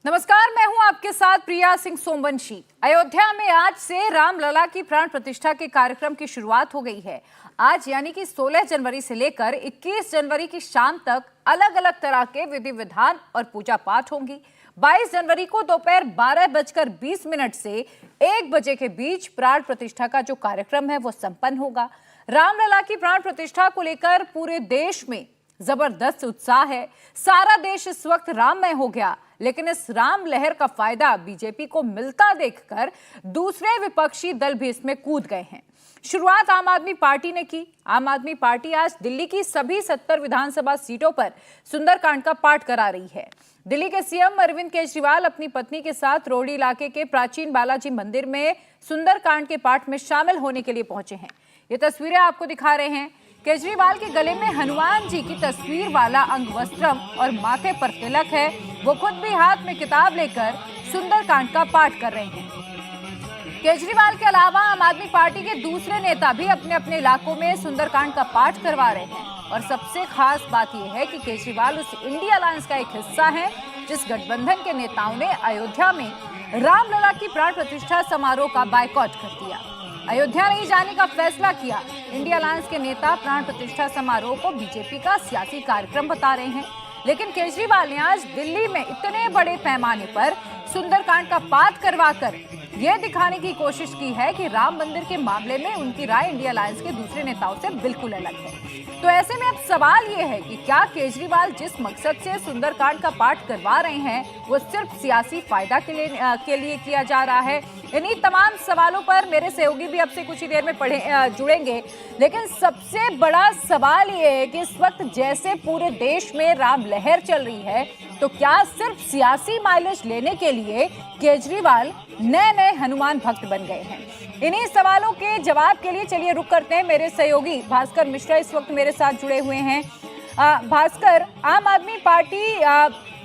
नमस्कार, मैं हूं आपके साथ प्रिया सिंह सोमवंशी। अयोध्या में आज से रामलला की प्राण प्रतिष्ठा के कार्यक्रम की शुरुआत हो गई है। आज यानी कि 16 जनवरी से लेकर 21 जनवरी की शाम तक अलग अलग तरह के विधि विधान और पूजा पाठ होंगी। 22 जनवरी को दोपहर 12:20 से 1 बजे के बीच प्राण प्रतिष्ठा का जो कार्यक्रम है वो संपन्न होगा। रामलला की प्राण प्रतिष्ठा को लेकर पूरे देश में जबरदस्त उत्साह है। सारा देश इस वक्त राममय हो गया, लेकिन इस राम लहर का फायदा बीजेपी को मिलता देखकर दूसरे विपक्षी दल भी इसमें कूद गए हैं। शुरुआत आम आदमी पार्टी ने की। आम आदमी पार्टी आज दिल्ली की सभी 70 विधानसभा सीटों पर सुंदरकांड का पाठ करा रही है। दिल्ली के सीएम अरविंद केजरीवाल अपनी पत्नी के साथ रोहड़ी इलाके के प्राचीन बालाजी मंदिर में सुंदरकांड के पाठ में शामिल होने के लिए पहुंचे हैं। ये तस्वीरें आपको दिखा रहे हैं। केजरीवाल के गले में हनुमान जी की तस्वीर वाला अंगवस्त्रम और माथे पर तिलक है। वो खुद भी हाथ में किताब लेकर सुंदरकांड का पाठ कर रहे हैं। केजरीवाल के अलावा आम आदमी पार्टी के दूसरे नेता भी अपने अपने इलाकों में सुंदरकांड का पाठ करवा रहे हैं। और सबसे खास बात यह है कि केजरीवाल उस इंडिया अलायंस का एक हिस्सा है जिस गठबंधन के नेताओं ने अयोध्या में रामलला की प्राण प्रतिष्ठा समारोह का बायकॉट कर दिया। अयोध्या नहीं जाने का फैसला किया। इंडिया अलायंस के नेता प्राण प्रतिष्ठा समारोह को बीजेपी का सियासी कार्यक्रम बता रहे हैं, लेकिन केजरीवाल ने आज दिल्ली में इतने बड़े पैमाने पर सुंदरकांड का पाठ करवाकर यह दिखाने की कोशिश की है कि राम मंदिर के मामले में उनकी राय इंडिया अलायंस के दूसरे नेताओं से बिल्कुल अलग है। तो ऐसे में अब सवाल यह है कि क्या केजरीवाल जिस मकसद से सुंदरकांड का पाठ करवा रहे हैं वो सिर्फ सियासी फायदा के लिए किया जा रहा है? इन्हीं तमाम सवालों पर मेरे सहयोगी भी अब से कुछ ही देर में जुड़ेंगे। लेकिन सबसे बड़ा सवाल ये है कि इस वक्त जैसे पूरे देश में राम लहर चल रही है, तो क्या सिर्फ सियासी माइलेज लेने के लिए केजरीवाल नए नए हनुमान भक्त बन गए हैं? इन्हीं सवालों के जवाब के लिए चलिए रुक करते हैं। मेरे सहयोगी भास्कर मिश्रा इस वक्त मेरे साथ जुड़े हुए हैं। भास्कर, आम आदमी पार्टी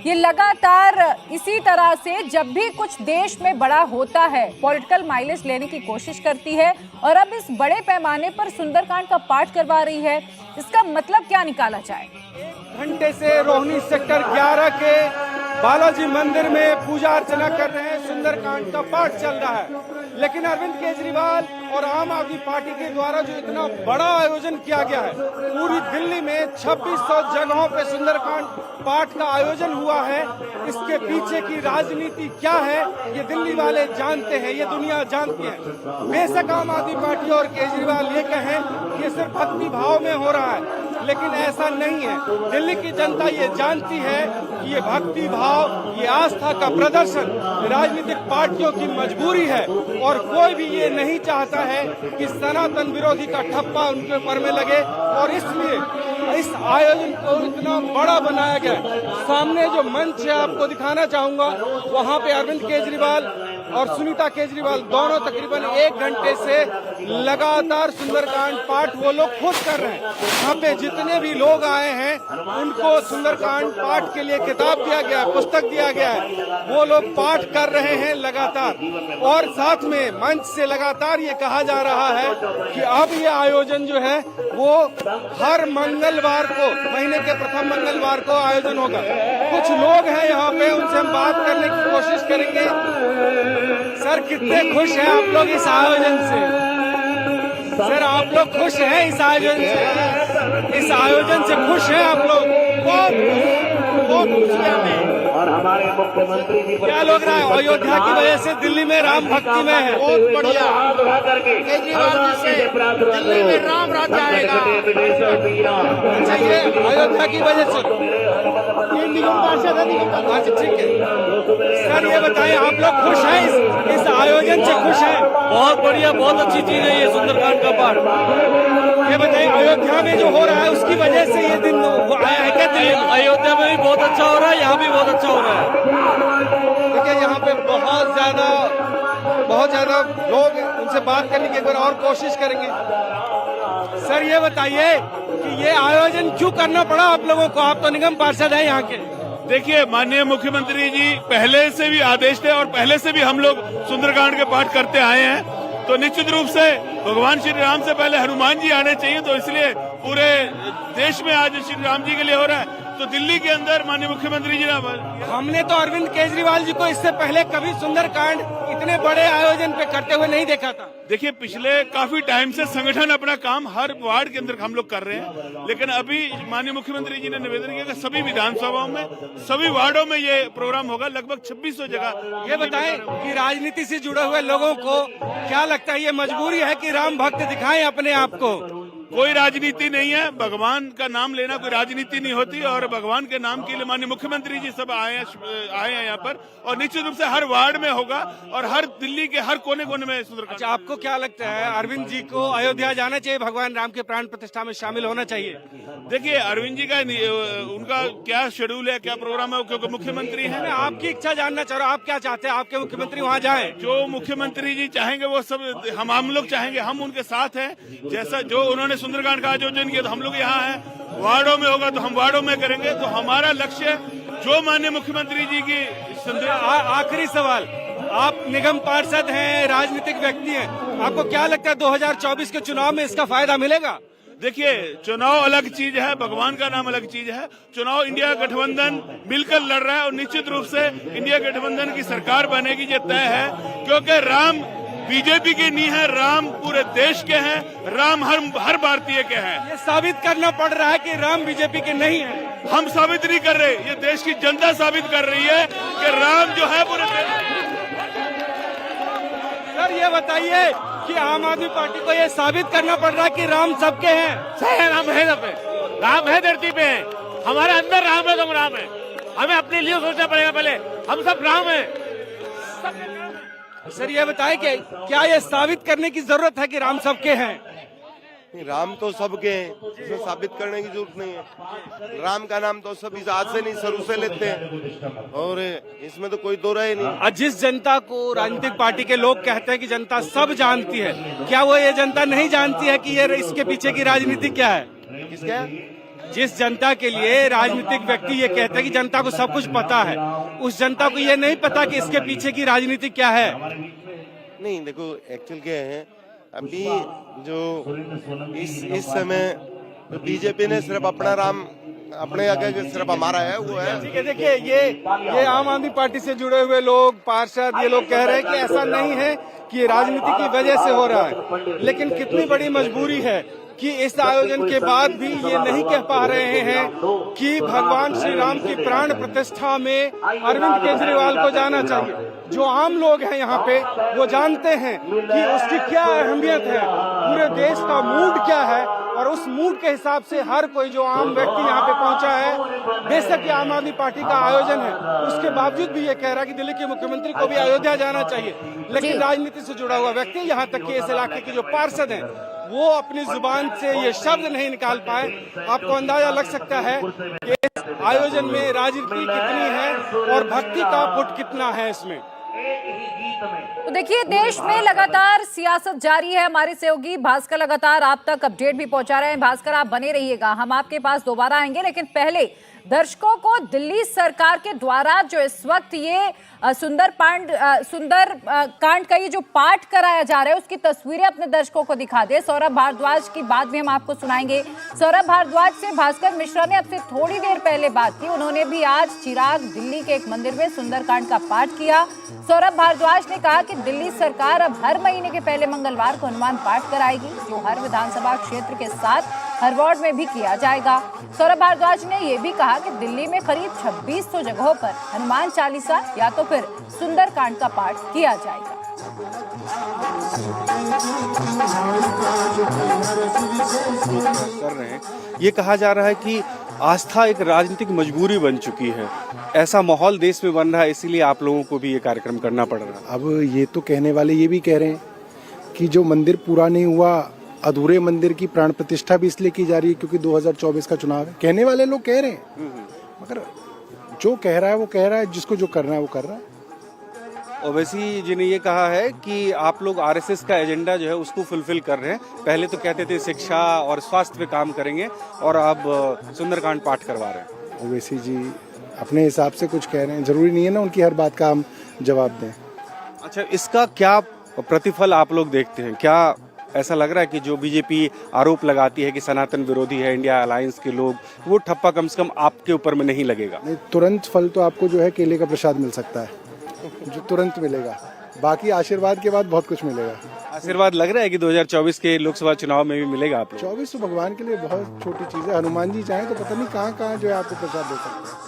ये लगातार इसी तरह से जब भी कुछ देश में बड़ा होता है पॉलिटिकल माइलेज लेने की कोशिश करती है और अब इस बड़े पैमाने पर सुंदरकांड का पाठ करवा रही है। इसका मतलब क्या निकाला जाए? घंटे से रोहिणी सेक्टर 11 के बालाजी मंदिर में पूजा अर्चना कर रहे हैं, सुंदरकांड का पाठ चल रहा है। लेकिन अरविंद केजरीवाल और आम आदमी पार्टी के द्वारा जो इतना बड़ा आयोजन किया गया है, पूरी दिल्ली में 2600 जगहों पे सुंदरकांड पाठ का आयोजन हुआ है, इसके पीछे की राजनीति क्या है ये दिल्ली वाले जानते हैं, ये दुनिया जानती है। बेशक आम आदमी पार्टी और केजरीवाल ये कहें कि ये सिर्फ भक्ति भाव में हो रहा है, लेकिन ऐसा नहीं है। दिल्ली की जनता ये जानती है कि ये भक्ति भाव, ये आस्था का प्रदर्शन राजनीतिक पार्टियों की मजबूरी है और कोई भी ये नहीं चाहता है कि सनातन विरोधी का ठप्पा उनके ऊपर में लगे। और इसलिए इस आयोजन को इतना बड़ा बनाया गया। सामने जो मंच है आपको दिखाना चाहूंगा, वहाँ पे अरविंद केजरीवाल और सुनीता केजरीवाल दोनों तकरीबन 1 घंटे से लगातार सुंदरकांड पाठ वो लोग खुद कर रहे हैं। यहाँ पे जितने भी लोग आए हैं उनको सुंदरकांड पाठ के लिए किताब दिया गया है, पुस्तक दिया गया है, वो लोग पाठ कर रहे हैं लगातार। और साथ में मंच से लगातार ये कहा जा रहा है कि अब ये आयोजन जो है वो हर मंगलवार को, महीने के प्रथम मंगलवार को आयोजन होगा। कुछ लोग हैं यहाँ पे, उनसे हम बात करने की कोशिश करेंगे। सर, कितने खुश हैं आप लोग इस आयोजन से? सर, आप लोग खुश हैं इस आयोजन से? इस आयोजन से खुश हैं आप लोग? बहुत खुशियां हैं। और हमारे मुख्यमंत्री जी क्या लग रहा है? अयोध्या की वजह से दिल्ली में राम भक्ति में है। बहुत बढ़िया। केजरीवाल जी से दिल्ली में राम राज्य आएगा। अच्छा, ये अयोध्या की वजह से ये निगम पार्षद है। अच्छा, ठीक है सर, ये बताएं आप लोग खुश हैं इस आयोजन से? खुश हैं? बहुत बढ़िया, बहुत अच्छी चीज है ये सुंदरकांड का पाठ। ये बताएं अयोध्या में जो हो रहा है उसकी वजह से ये दिन आया है क्या? अयोध्या में भी बहुत अच्छा हो रहा है, यहाँ भी बहुत अच्छा हो रहा है। देखिए, यहाँ पे बहुत ज्यादा लोग, उनसे बात करने की एक बार और कोशिश करेंगे। सर, ये बताइए कि ये आयोजन क्यों करना पड़ा आप लोगों को? आप तो निगम पार्षद हैं यहाँ के। देखिए, माननीय मुख्यमंत्री जी पहले से भी आदेश थे और पहले से भी हम लोग सुंदरकांड के पाठ करते आए हैं, तो निश्चित रूप से भगवान श्री राम से पहले हनुमान जी आने चाहिए, तो इसलिए पूरे देश में आज श्री राम जी के लिए हो रहा है। तो दिल्ली के अंदर माननीय मुख्यमंत्री जी ने हमने तो अरविंद केजरीवाल जी को इससे पहले कभी सुंदरकांड इतने बड़े आयोजन पे करते हुए नहीं देखा था। देखिए, पिछले काफी टाइम से संगठन अपना काम हर वार्ड के अंदर हम लोग कर रहे हैं, लेकिन अभी माननीय मुख्यमंत्री जी ने निवेदन किया कि सभी विधानसभाओं में, सभी वार्डों में ये प्रोग्राम होगा, लगभग 2600 जगह। ये बताएं कि राजनीति से जुड़े हुए लोगों को क्या लगता है, ये मजबूरी है कि राम भक्त दिखाएं अपने आप को? कोई राजनीति नहीं है, भगवान का नाम लेना कोई राजनीति नहीं होती, और भगवान के नाम के लिए माननीय मुख्यमंत्री जी सब आए हैं यहाँ पर, और निश्चित रूप से हर वार्ड में होगा और हर दिल्ली के हर कोने कोने में सुंदरकांड। अच्छा, आपको क्या लगता है अरविंद जी को अयोध्या जाना चाहिए, भगवान राम के प्राण प्रतिष्ठा में शामिल होना चाहिए? देखिए, अरविंद जी का उनका क्या शेड्यूल है, क्या प्रोग्राम है, क्योंकि मुख्यमंत्री है। मैं आपकी इच्छा जानना चाह रहा हूँ, आप क्या चाहते हैं आपके मुख्यमंत्री वहाँ जाएं? जो मुख्यमंत्री जी चाहेंगे वो सब हम लोग चाहेंगे, हम उनके साथ हैं। जैसा जो उन्होंने सुंदरकांड का आयोजन किया तो हम लोग यहाँ हैं, वार्डों में होगा तो हम वार्डों में करेंगे। तो हमारा लक्ष्य जो माननीय मुख्यमंत्री जी की आखिरी सवाल, आप निगम पार्षद हैं, राजनीतिक व्यक्ति हैं, आपको क्या लगता है 2024 के चुनाव में इसका फायदा मिलेगा? देखिए, चुनाव अलग चीज है, भगवान का नाम अलग चीज है। चुनाव इंडिया गठबंधन मिलकर लड़ रहा है और निश्चित रूप से इंडिया गठबंधन की सरकार बनेगी, ये तय है। क्योंकि राम बीजेपी के नहीं है, राम पूरे देश के हैं, राम हर भारतीय के हैं। ये साबित करना पड़ रहा है कि राम बीजेपी के नहीं है। हम साबित नहीं कर रहे, ये देश की जनता साबित कर रही है कि राम जो है पूरे देश। सर, ये बताइए कि आम आदमी पार्टी को ये साबित करना पड़ रहा है कि राम सबके हैं। सही राम है, राम है धरती पे, हमारे अंदर राम है, तुम राम है। हमें अपने लिए सोचना पड़ेगा, पहले हम सब राम है। सर, ये बताएं कि क्या ये साबित करने की जरूरत है कि राम सबके हैं? राम तो सबके हैं, इसमें साबित करने की जरूरत नहीं है। राम का नाम तो सब इस आज से नहीं शुरू से लेते हैं, और इसमें तो कोई दो राय नहीं। जिस जनता को राजनीतिक पार्टी के लोग कहते हैं कि जनता सब जानती है, क्या वो ये जनता नहीं जानती है कि ये इसके पीछे की राजनीति क्या है? किसका? जिस जनता के लिए राजनीतिक व्यक्ति ये कहते हैं कि जनता को सब कुछ पता है, उस जनता को ये नहीं पता कि इसके पीछे की राजनीति क्या है। नहीं, देखो एक्चुअल क्या है, अभी जो इस समय बीजेपी ने सिर्फ अपना राम अपने आगे सिर्फ हमारा है, वो है। ठीक है, देखिए ये आम आदमी पार्टी से जुड़े हुए लोग, पार्षद, ये लोग कह रहे हैं कि ऐसा नहीं है कि राजनीति की वजह से हो रहा है, लेकिन कितनी बड़ी मजबूरी है कि इस आयोजन के बाद भी ये नहीं कह पा रहे हैं कि भगवान श्री राम की प्राण प्रतिष्ठा में अरविंद केजरीवाल को जाना चाहिए। जो आम लोग हैं यहाँ पे वो जानते हैं कि उसकी क्या अहमियत है, पूरे देश का मूड क्या है, और उस मूड के हिसाब से हर कोई जो आम व्यक्ति यहाँ पे पहुंचा है, बेशक ये आम आदमी पार्टी का आयोजन है, उसके बावजूद भी ये कह रहा है कि दिल्ली के मुख्यमंत्री को भी अयोध्या जाना चाहिए। लेकिन राजनीति से जुड़ा हुआ व्यक्ति, यहाँ तक कि इस इलाके के जो पार्षद हैं, वो अपनी जुबान से ये शब्द नहीं निकाल पाए। आपको अंदाजा लग सकता है कि इस आयोजन में राजनीति कितनी है और भक्ति का पुट कितना है इसमें। तो देखिए, देश में लगातार सियासत जारी है। हमारे सहयोगी भास्कर लगातार आप तक अपडेट भी पहुंचा रहे हैं। भास्कर, आप बने रहिएगा, हम आपके पास दोबारा आएंगे, लेकिन पहले दर्शकों को दिल्ली सरकार के द्वारा जो इस वक्त ये सुंदर कांड का ये जो पाठ कराया जा रहा है, उसकी तस्वीरें अपने दर्शकों को दिखा दे। सौरभ भारद्वाज की बात भी हम आपको सुनाएंगे। सौरभ भारद्वाज से भास्कर मिश्रा ने अब से थोड़ी देर पहले बात की। उन्होंने भी आज चिराग दिल्ली के एक मंदिर में सुंदरकांड का पाठ किया। सौरभ भारद्वाज ने कहा कि दिल्ली सरकार अब हर महीने के पहले मंगलवार को हनुमान पाठ कराएगी, जो हर विधानसभा क्षेत्र के साथ हर वार्ड में भी किया जाएगा। सौरभ भारद्वाज ने यह भी कहा कि दिल्ली में करीब 2600 जगहों पर हनुमान चालीसा या तो फिर सुंदरकांड का पाठ किया जाएगा। कर रहे हैं, ये कहा जा रहा है कि आस्था एक राजनीतिक मजबूरी बन चुकी है। ऐसा माहौल देश में बन रहा है, इसीलिए आप लोगों को भी ये कार्यक्रम करना पड़ रहा है। अब ये तो कहने वाले ये भी कह रहे हैं कि जो मंदिर पूरा नहीं हुआ, अधूरे मंदिर की प्राण प्रतिष्ठा भी इसलिए की जा रही है क्योंकि 2024 का चुनाव है। कहने वाले लोग कह रहे हैं, मगर जो कह रहा है वो कह रहा है, जिसको जो करना है वो कर रहा है। ओवैसी जी ने ये कहा है कि आप लोग आरएसएस का एजेंडा जो है उसको फुलफिल कर रहे हैं। पहले तो कहते थे शिक्षा और स्वास्थ्य पे काम करेंगे, और अब सुंदरकांड पाठ करवा रहे हैं। ओवैसी जी अपने हिसाब से कुछ कह रहे हैं, जरूरी नहीं है ना उनकी हर बात का हम जवाब दें। अच्छा, इसका क्या प्रतिफल आप लोग देखते हैं? क्या ऐसा लग रहा है कि जो बीजेपी आरोप लगाती है कि सनातन विरोधी है इंडिया अलायंस के लोग, वो ठप्पा कम से कम आपके ऊपर में नहीं लगेगा? नहीं, तुरंत फल तो आपको जो है केले का प्रसाद मिल सकता है, जो तुरंत मिलेगा। बाकी आशीर्वाद के बाद बहुत कुछ मिलेगा। आशीर्वाद लग रहा है कि 2024 के लोकसभा चुनाव में भी मिलेगा आप लोग? 24 तो भगवान के लिए बहुत छोटी चीज है। हनुमान जी चाहें तो पता नहीं कहाँ कहाँ जो है आपको प्रसाद दे सकते हैं।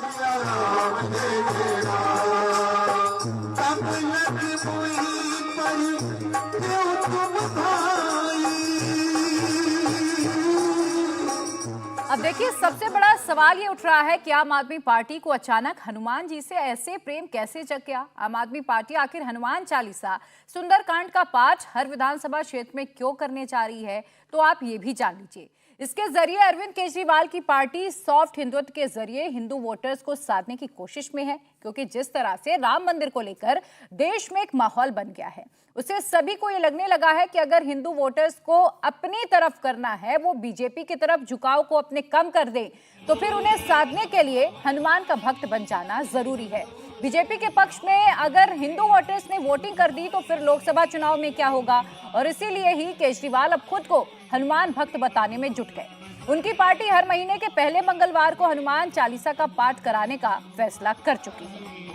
अब देखिए, सबसे बड़ा सवाल ये उठ रहा है कि आम आदमी पार्टी को अचानक हनुमान जी से ऐसे प्रेम कैसे जग गया? आम आदमी पार्टी आखिर हनुमान चालीसा, सुंदरकांड का पाठ हर विधानसभा क्षेत्र में क्यों करने जा रही है? तो आप ये भी जान लीजिए। इसके जरिए अरविंद केजरीवाल की पार्टी सॉफ्ट हिंदुत्व के जरिए हिंदू वोटर्स को साधने की कोशिश में है, क्योंकि जिस तरह से राम मंदिर को लेकर देश में एक माहौल बन गया है, उससे सभी को ये लगने लगा है कि अगर हिंदू वोटर्स को अपनी तरफ करना है, वो बीजेपी की तरफ झुकाव को अपने कम कर दे, तो फिर उन्हें साधने के लिए हनुमान का भक्त बन जाना जरूरी है। बीजेपी के पक्ष में अगर हिंदू वोटर्स ने वोटिंग कर दी तो फिर लोकसभा चुनाव में क्या होगा? और इसीलिए ही केजरीवाल अब खुद को हनुमान भक्त बताने में जुट गए। उनकी पार्टी हर महीने के पहले मंगलवार को हनुमान चालीसा का पाठ कराने का फैसला कर चुकी है।